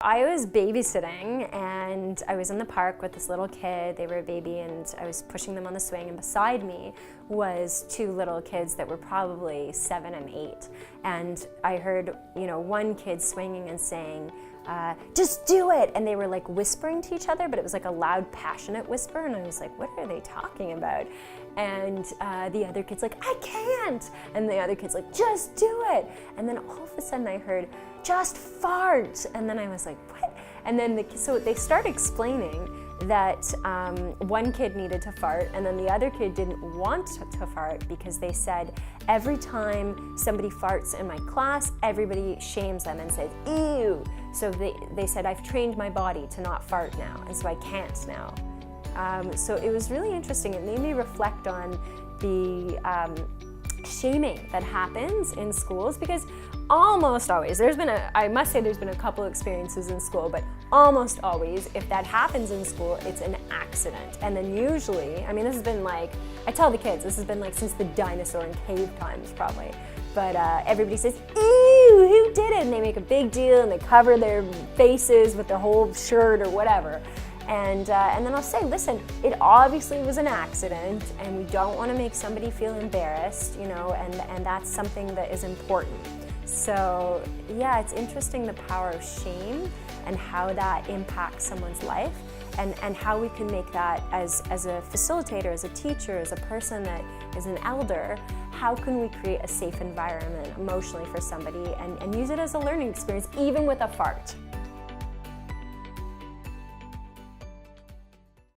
I was babysitting and I was in the park with this little kid. They were a baby and I was pushing them on the swing, and beside me was two little kids that were probably 7 and 8. And I heard, one kid swinging and saying, just do it. And they were like whispering to each other, but it was like a loud, passionate whisper. And I was like, what are they talking about? And the other kid's like, I can't. And the other kid's like, just do it. And then all of a sudden I heard, just fart. And then I was like, what? And then so they start explaining that one kid needed to fart, and then the other kid didn't want to fart because they said every time somebody farts in my class, everybody shames them and says, ew. So they said, I've trained my body to not fart now, and so I can't now. So it was really interesting. It made me reflect on the shaming that happens in schools, because almost always, I must say there's been a couple experiences in school, but almost always, if that happens in school, it's an accident. And then usually, this has been like, I tell the kids, this has been like since the dinosaur and cave times probably, but everybody says, ew, who did it? And they make a big deal and they cover their faces with the whole shirt or whatever. And then I'll say, listen, it obviously was an accident, and we don't want to make somebody feel embarrassed, and that's something that is important. So yeah, it's interesting the power of shame and how that impacts someone's life, and how we can make that as a facilitator, as a teacher, as a person that is an elder, how can we create a safe environment emotionally for somebody and use it as a learning experience, even with a fart.